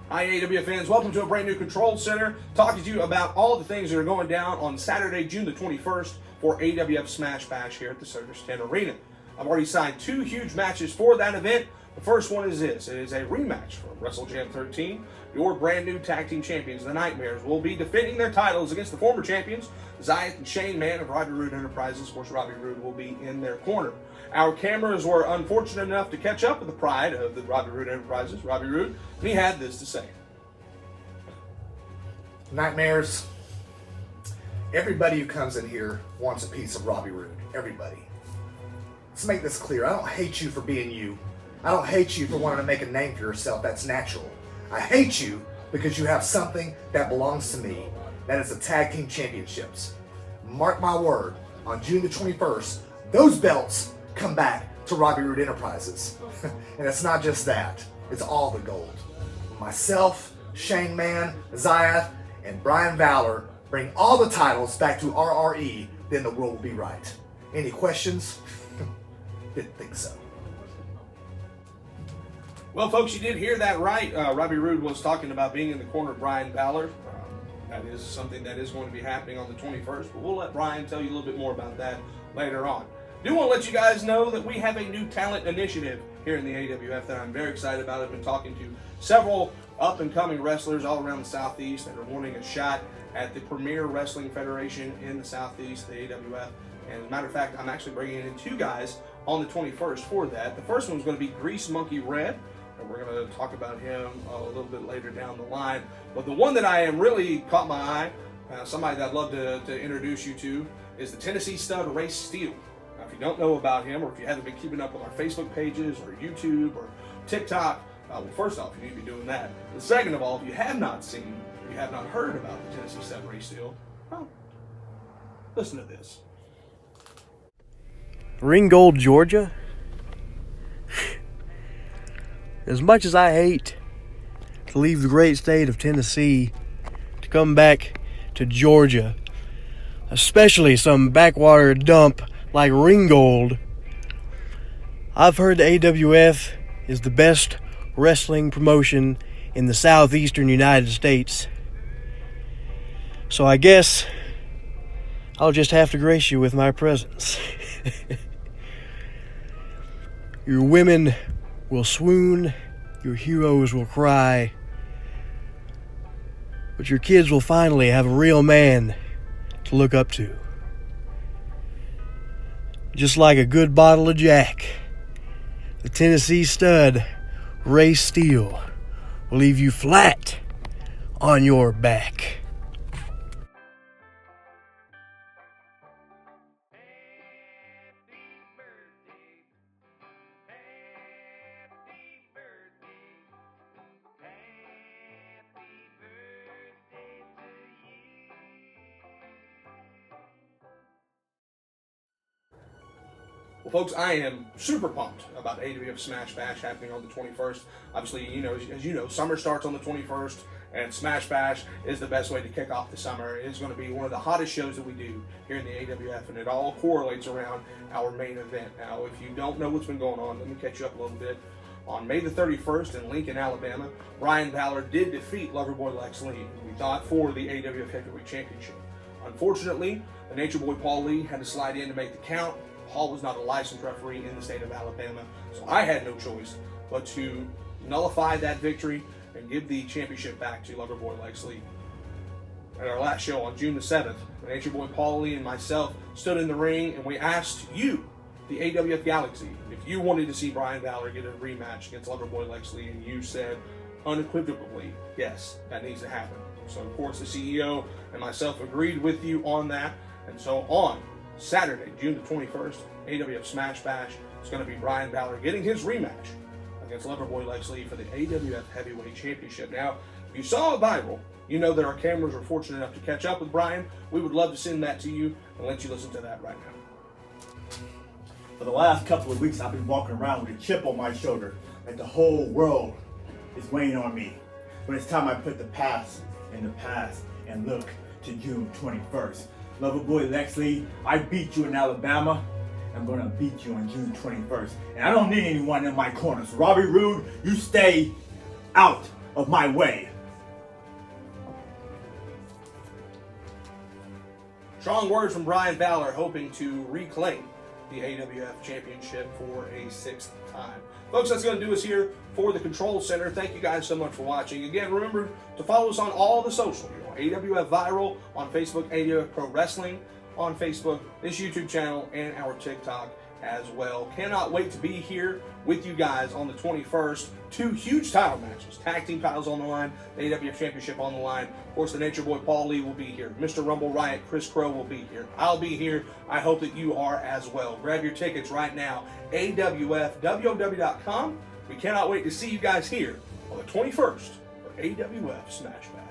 Hi AWF fans, welcome to a brand new Control Center, talking to you about all the things that are going down on Saturday, June the 21st for AWF Smash Bash here at the Circus 10 Arena. I've already signed two huge matches for that event. The first one is this. It is a rematch from WrestleJam 13. Your brand new tag team champions, the Nightmares, will be defending their titles against the former champions, Zayat and Shane Man of Robbie Roode Enterprises. Of course, Robbie Roode will be in their corner. Our cameras were unfortunate enough to catch up with the pride of the Robbie Roode Enterprises, Robbie Roode, and he had this to say. Nightmares, everybody who comes in here wants a piece of Robbie Roode. Everybody. Let's make this clear. I don't hate you for being you. I don't hate you for wanting to make a name for yourself. That's natural. I hate you because you have something that belongs to me. That is the Tag Team Championships. Mark my word, on June the 21st, those belts come back to Robbie Roode Enterprises. And it's not just that. It's all the gold. Myself, Shane Man, Zayat, and Brian Valor bring all the titles back to RRE, then the world will be right. Any questions? Didn't think so. Well, folks, you did hear that right. Robbie Roode was talking about being in the corner of Brian Valor. That is something that is going to be happening on the 21st, but we'll let Brian tell you a little bit more about that later on. I do want to let you guys know that we have a new talent initiative here in the AWF that I'm very excited about. I've been talking to several up-and-coming wrestlers all around the Southeast that are wanting a shot at the premier wrestling federation in the Southeast, the AWF. And as a matter of fact, I'm actually bringing in two guys on the 21st for that. The first one is going to be Grease Monkey Red, and we're going to talk about him a little bit later down the line. But the one that I am really caught my eye, somebody that I'd love to introduce you to, is the Tennessee stud Ray Steele. Now, if you don't know about him, or if you haven't been keeping up with our Facebook pages, or YouTube, or TikTok, well, first off, you need to be doing that. And second of all, if you have not seen, if you have not heard about the Tennessee stud Ray Steele, well, listen to this. Ringgold, Georgia. As much as I hate to leave the great state of Tennessee to come back to Georgia, especially some backwater dump like Ringgold, I've heard the AWF is the best wrestling promotion in the southeastern United States. So I guess I'll just have to grace you with my presence. Your women will swoon, your heroes will cry, but your kids will finally have a real man to look up to. Just like a good bottle of Jack, the Tennessee stud, Ray Steele, will leave you flat on your back. Well, folks, I am super pumped about AWF Smash Bash happening on the 21st. Obviously, you know, as you know, summer starts on the 21st, and Smash Bash is the best way to kick off the summer. It is going to be one of the hottest shows that we do here in the AWF, and it all correlates around our main event. Now, if you don't know what's been going on, let me catch you up a little bit. On May the 31st in Lincoln, Alabama, Brian Valor did defeat Loverboy Lex Lee, we thought, for the AWF Heavyweight Championship. Unfortunately, the Nature Boy Paul Lee had to slide in to make the count. Paul was not a licensed referee in the state of Alabama, so I had no choice but to nullify that victory and give the championship back to Loverboy Lex Lee. At our last show on June the 7th, the Nature Boy Paul Lee and myself stood in the ring and we asked you, the AWF Galaxy, if you wanted to see Brian Valor get a rematch against Loverboy Lex Lee, and you said unequivocally, yes, that needs to happen. So of course the CEO and myself agreed with you on that, and so on Saturday, June the 21st, AWF Smash Bash, it's going to be Brian Valor getting his rematch against Loverboy Lex Lee for the AWF Heavyweight Championship. Now, if you saw it viral, you know that our cameras were fortunate enough to catch up with Brian. We would love to send that to you and let you listen to that right now. For the last couple of weeks, I've been walking around with a chip on my shoulder, like the whole world is weighing on me. But it's time I put the past in the past and look to June 21st. Loverboy Lex Lee, I beat you in Alabama. I'm gonna beat you on June 21st. And I don't need anyone in my corner. So Robbie Roode, you stay out of my way. Strong words from Brian Fowler, hoping to reclaim the AWF Championship for a 6th time. Folks, that's going to do us here for the Control Center. Thank you guys so much for watching. Again, remember to follow us on all the social. AWF Viral on Facebook, AWF Pro Wrestling on Facebook, this YouTube channel, and our TikTok as well. Cannot wait to be here with you guys on the 21st. 2 huge title matches. Tag team titles on the line, the AWF Championship on the line. Of course, the Nature Boy Paul Lee will be here. Mr. Rumble Riot Chris Crow will be here. I'll be here. I hope that you are as well. Grab your tickets right now. AWFWOW.com. We cannot wait to see you guys here on the 21st for AWF Smash Bash.